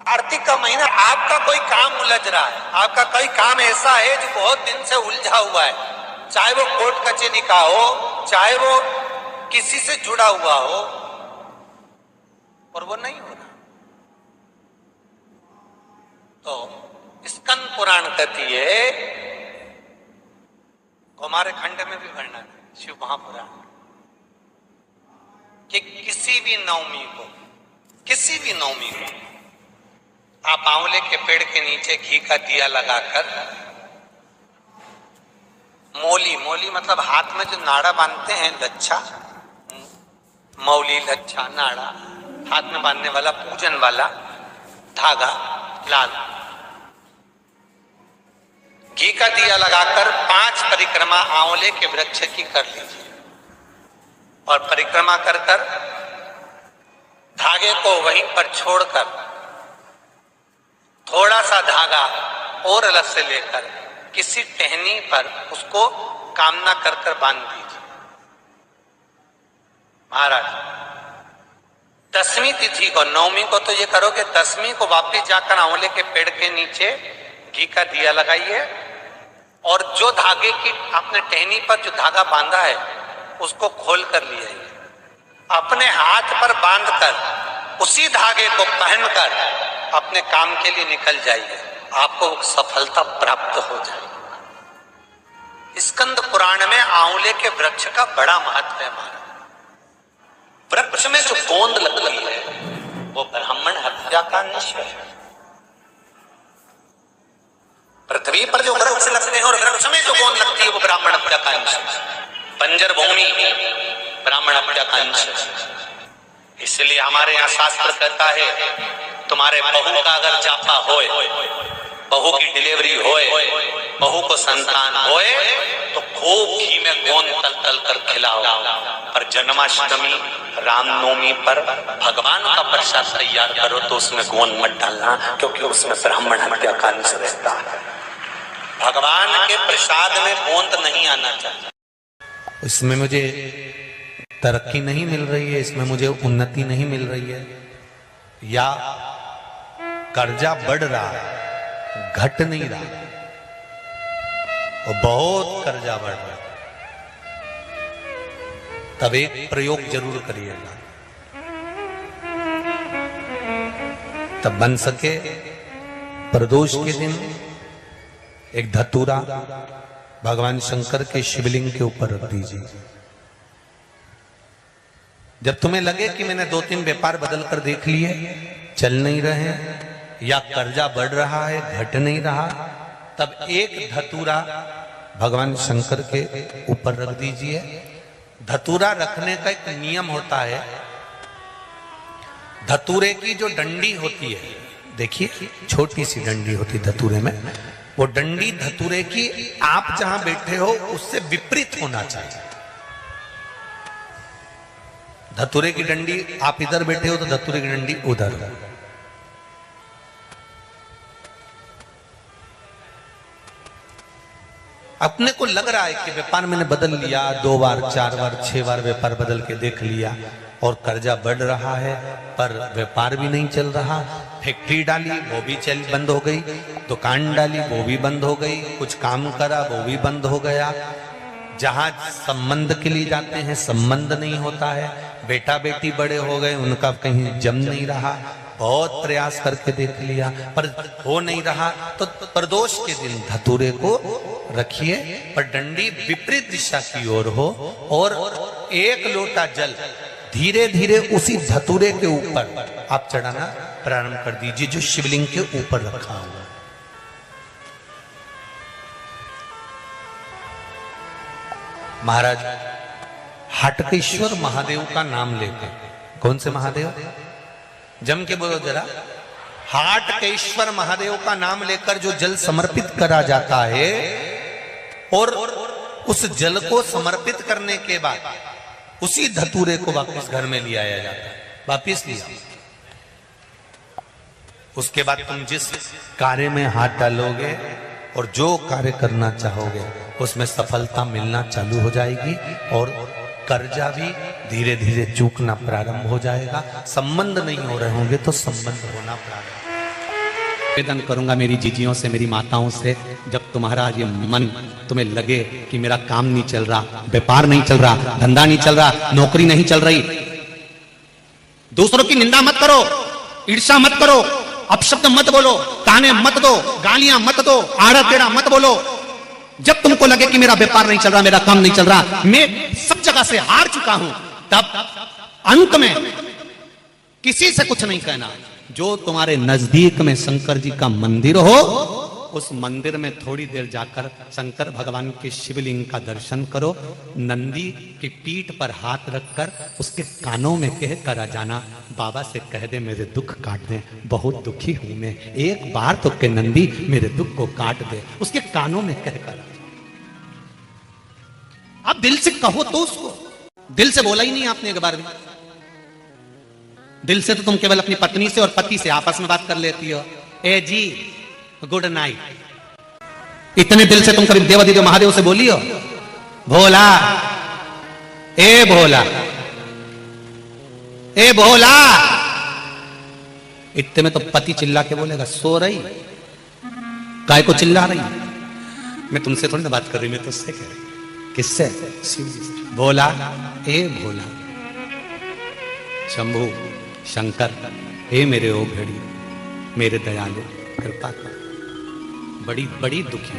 कार्तिक का महीना, आपका कोई काम उलझ रहा है, आपका कोई काम ऐसा है जो बहुत दिन से उलझा हुआ है, चाहे वो कोर्ट कचहरी का हो, चाहे वो किसी से जुड़ा हुआ हो, और वो नहीं हो रहा। तो स्कंद पुराण कहती है, हमारे खंड में भी वर्णन है शिव महापुराण, कि किसी भी नवमी को आप आंवले के पेड़ के नीचे घी का दिया लगाकर, मौली मतलब हाथ में जो नाड़ा बांधते हैं, लच्छा, मौली, लच्छा, नाड़ा, हाथ में बांधने वाला पूजन वाला धागा लाल, घी का दिया लगाकर 5 परिक्रमा आंवले के वृक्ष की कर लीजिए, और परिक्रमा कर धागे को वहीं पर छोड़कर थोड़ा सा धागा और अलग से लेकर किसी टहनी पर उसको कामना कर बांध दीजिए। महाराज, 10वीं तिथि को, नवमी को तो ये करोगे, 10वीं को वापिस जाकर आंवले के पेड़ के नीचे घी का दिया लगाइए, और जो धागे की आपने टहनी पर जो धागा बांधा है उसको खोल कर लिए, अपने हाथ पर बांधकर उसी धागे को पहनकर अपने काम के लिए निकल जाइए, आपको सफलता प्राप्त हो जाएगी। स्कंद पुराण में आंवले के वृक्ष का बड़ा महत्व है। वृक्ष में जो गोंद लगती है वो ब्राह्मण हत्या का निश्चय है। पृथ्वी पर जो वृक्ष लगते हैं और वृक्ष में जो गोंद लगती है वो ब्राह्मण हत्या का निश्चय है। बंजर भूमि ब्राह्मण हत्या का निश्चय है। इसलिए हमारे यहाँ शास्त्र कहता है, तुम्हारे बहू का अगर जापा होए, बहू की डिलीवरी होए, बहू को संतान होए, तो खूब घी में गोंद तल तल कर खिलाओ। पर जन्माष्टमी, रामनवमी पर भगवान का प्रसाद तैयार करो तो उसमें गोंद मत डालना, क्योंकि उसमें ब्राह्मण हत्या का अंश रहता है। भगवान के प्रसाद में गोंद नहीं आना चाहिए। इसमें मुझे तरक्की नहीं मिल रही है, इसमें मुझे उन्नति नहीं मिल रही है, या कर्जा बढ़ रहा है, घट नहीं रहा, और बहुत कर्जा बढ़ रहा है, तब एक प्रयोग जरूर करिएगा, तब बन सके प्रदोष के दिन एक धतूरा भगवान शंकर के शिवलिंग के ऊपर रख दीजिए। जब तुम्हें लगे कि मैंने 2-3 व्यापार बदल कर देख लिए, चल नहीं रहे, या कर्जा बढ़ रहा है, घट नहीं रहा, तब एक धतूरा भगवान शंकर के ऊपर रख दीजिए। धतूरा रखने का एक नियम होता है। धतूरे की जो डंडी होती है, देखिए छोटी सी डंडी होती धतूरे में, वो डंडी धतूरे की आप जहां बैठे हो उससे विपरीत होना चाहिए। धतूरे की डंडी आप इधर बैठे हो तो धतूरे की डंडी उधर। अपने को लग रहा है कि व्यापार मैंने बदल लिया, 2 बार 4 बार 6 बार व्यापार बदल के देख लिया, और कर्जा बढ़ रहा है, पर व्यापार भी नहीं चल रहा। फैक्ट्री डाली वो भी बंद हो गई, दुकान डाली वो भी बंद हो गई, कुछ काम करा वो भी बंद हो गया। जहां संबंध के लिए जाते हैं संबंध नहीं होता है, बेटा बेटी बड़े हो गए, उनका कहीं जम नहीं रहा, बहुत प्रयास करके देख लिया पर हो नहीं रहा। तो प्रदोष के दिन धतूरे को रखिए, पर डंडी विपरीत दिशा की ओर हो, और 1 लोटा जल धीरे धीरे उसी धतूरे के ऊपर आप चढ़ाना प्रारंभ कर दीजिए, जो शिवलिंग के ऊपर रखा हुआ। महाराज, हटकेश्वर महादेव का नाम लेकर, कौन से महादेव? जम के बोलो जरा। हाटकेश्वर महादेव का नाम लेकर जो जल समर्पित करा जाता है, और उस जल को समर्पित करने के बाद उसी धतूरे को वापस घर में ले आया जाता है, वापस लिया। उसके बाद तुम जिस कार्य में हाथ डालोगे और जो कार्य करना चाहोगे उसमें सफलता मिलना चालू हो जाएगी, और कर्जा भी धीरे धीरे चूकना प्रारंभ हो जाएगा। संबंध नहीं हो रहे होंगे तो संबंध होना प्रारंभ। निवेदन करूंगा मेरी जीजियों से, मेरी माताओं से, जब तुम्हारा ये मन तुम्हें लगे कि मेरा काम नहीं चल रहा, व्यापार नहीं चल रहा, धंधा नहीं चल रहा, नौकरी नहीं चल रही, दूसरों की निंदा मत करो, ईर्ष्या मत करो, अपशब्द मत बोलो, ताने मत दो, गालियां मत दो, आड़ा टेढ़ा मत बोलो। जब तुमको लगे कि मेरा व्यापार नहीं चल रहा, मेरा काम नहीं चल रहा, मैं सब जगह से हार चुका हूं, तब अंत में किसी से कुछ नहीं कहना। जो तुम्हारे नजदीक में शंकर जी का मंदिर हो, उस मंदिर में थोड़ी देर जाकर शंकर भगवान के शिवलिंग का दर्शन करो, नंदी की पीठ पर हाथ रखकर उसके कानों में कह कर आ जाना, बाबा से कह दे मेरे दुख काट दे, बहुत दुखी हूं मैं, एक बार तो के नंदी मेरे दुख को काट दे, उसके कानों में कह कर। आप दिल से कहो तो उसको, दिल से बोला ही नहीं आपने एक बार भी। दिल से तो तुम केवल अपनी पत्नी से और पति से आपस में बात कर लेती हो, ए जी गुड नाइट, इतने दिल से तुम कभी देवादिदेव महादेव से बोली हो, भोला ए भोला ए भोला, इतने में तो पति चिल्ला के बोलेगा सो रही, काय को चिल्ला रही, मैं तुमसे थोड़ी ना बात कर रही, मैं तुझसे कह रही। किससे? शिव जी से। भोला ए भोला, शंभू शंकर, हे मेरे ओ भेड़ी, मेरे दयालु कृपा कर, बड़ी बड़ी दुखी